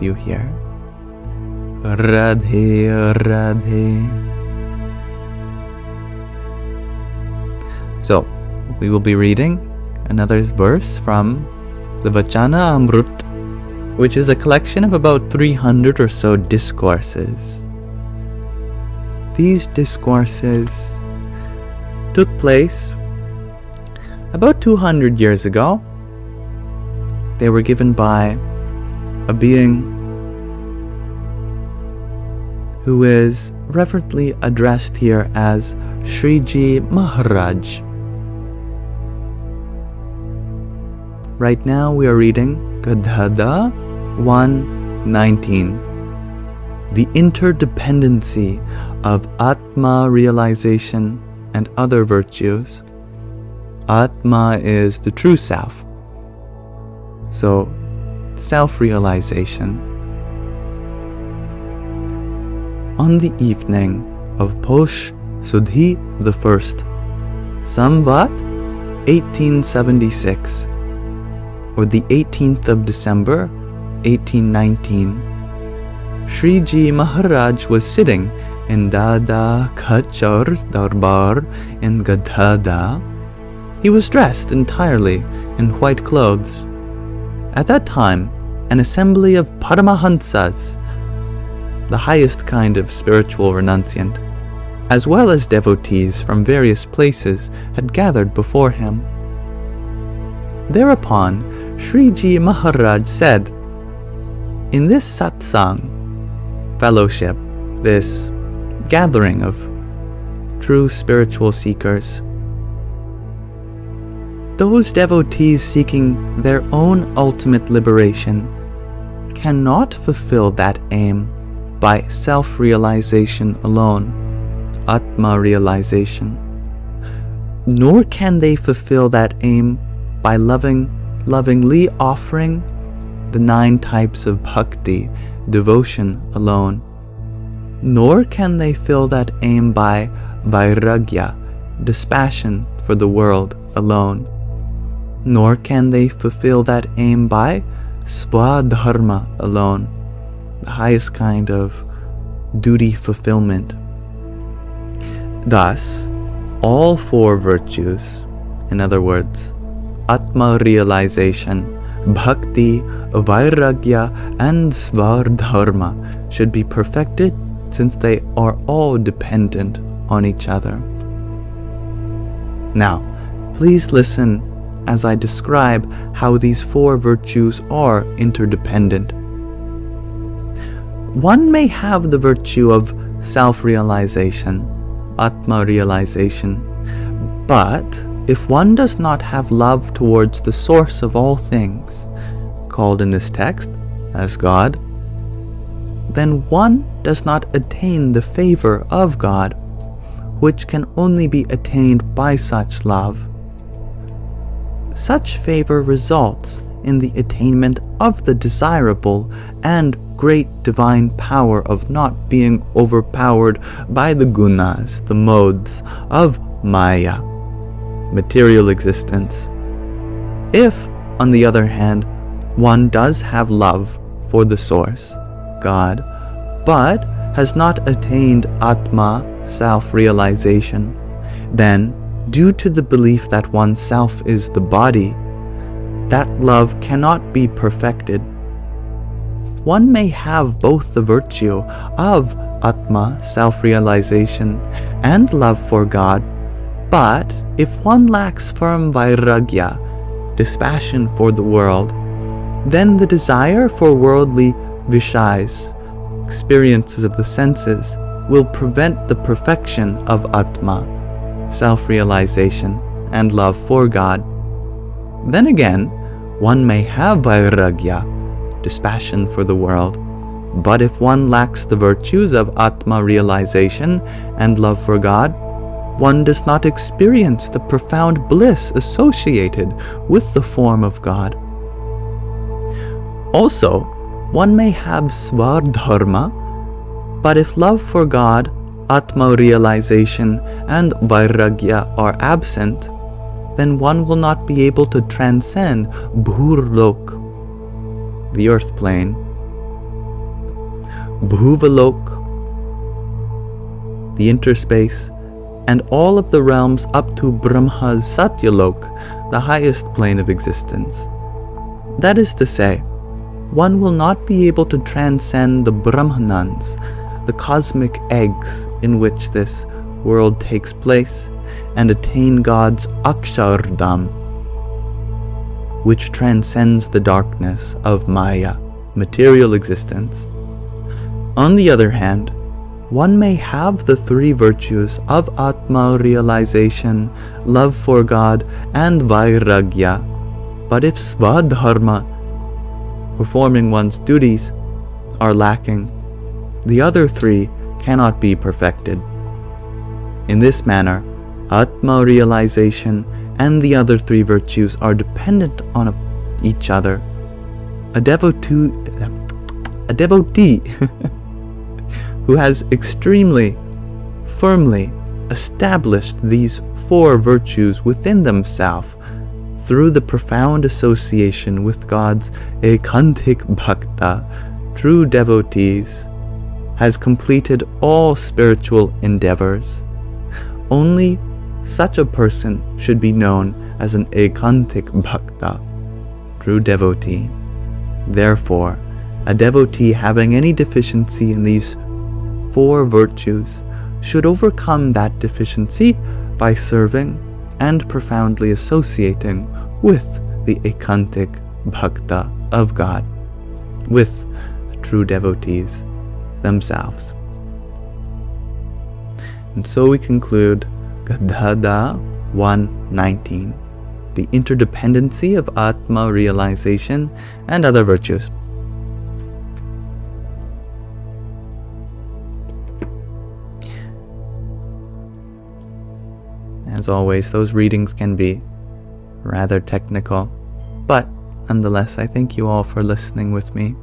you here. Radhe Radhe. So, we will be reading another verse from the Vachanāmrut, which is a collection of about 300 or so discourses. These discourses took place about 200 years ago. They were given by a being who is reverently addressed here as Shriji Maharaj. Right now we are reading Gadhadā 1:19. The interdependency of Atma Realization and other virtues. Atma is the true self. So, self-realization. On the evening of Posh Sudhi the 1st, Samvat 1876, or the 18th of December, 1819, Shriji Maharaj was sitting in Dada Khachar's Darbar in Gadhadā. He was dressed entirely in white clothes. At that time, an assembly of Paramahansas, the highest kind of spiritual renunciant, as well as devotees from various places, had gathered before him. Thereupon, Shriji Maharaj said, in this satsang, fellowship, this gathering of true spiritual seekers, those devotees seeking their own ultimate liberation cannot fulfill that aim by self-realization alone, Atma Realization, nor can they fulfill that aim by lovingly offering the 9 types of bhakti, devotion alone, nor can they fill that aim by vairagya, dispassion for the world alone, nor can they fulfill that aim by swadharma alone, the highest kind of duty fulfillment. Thus, all 4 virtues, in other words, Atma Realization, Bhakti, Vairagya, and Svardharma, should be perfected since they are all dependent on each other. Now, please listen as I describe how these 4 virtues are interdependent. One may have the virtue of self-realization, Atma Realization, but if one does not have love towards the source of all things, called in this text as God, then one does not attain the favor of God, which can only be attained by such love. Such favor results in the attainment of the desirable and great divine power of not being overpowered by the gunas, the modes of Maya, material existence. If, on the other hand, one does have love for the source, God, but has not attained Atma, self-realization, then, due to the belief that oneself is the body, that love cannot be perfected. One may have both the virtue of Atma, self-realization, and love for God, but if one lacks firm vairagya, dispassion for the world, then the desire for worldly vishais, experiences of the senses, will prevent the perfection of Atma, self-realization, and love for God. Then again, one may have vairagya, dispassion for the world, but if one lacks the virtues of Atma Realization and love for God, one does not experience the profound bliss associated with the form of God. Also, one may have svardharma, but if love for God, Atma Realization, and vairagya are absent, then one will not be able to transcend Bhurlok, the earth plane, Bhuvalok, the interspace, and all of the realms up to Brahma's Satyalok, the highest plane of existence. That is to say, one will not be able to transcend the Brahmanans, the cosmic eggs in which this world takes place, and attain God's Akshardham, which transcends the darkness of Maya, material existence. On the other hand, one may have the three virtues of Atma Realization, love for God, and Vairagya, but if Svadharma, performing one's duties, are lacking, the other three cannot be perfected. In this manner, Atma Realization and the other three virtues are dependent on each other. A devotee who has extremely firmly established these four virtues within themselves through the profound association with God's Ekantik Bhakta, true devotees, has completed all spiritual endeavors. Only such a person should be known as an Ekantik Bhakta, true devotee. Therefore, a devotee having any deficiency in these four virtues should overcome that deficiency by serving and profoundly associating with the Ekantik Bhakta of God, with the true devotees themselves. And so we conclude Gadhadā 1:19, the interdependency of Atma Realization and other virtues. As always, those readings can be rather technical, but nonetheless, I thank you all for listening with me.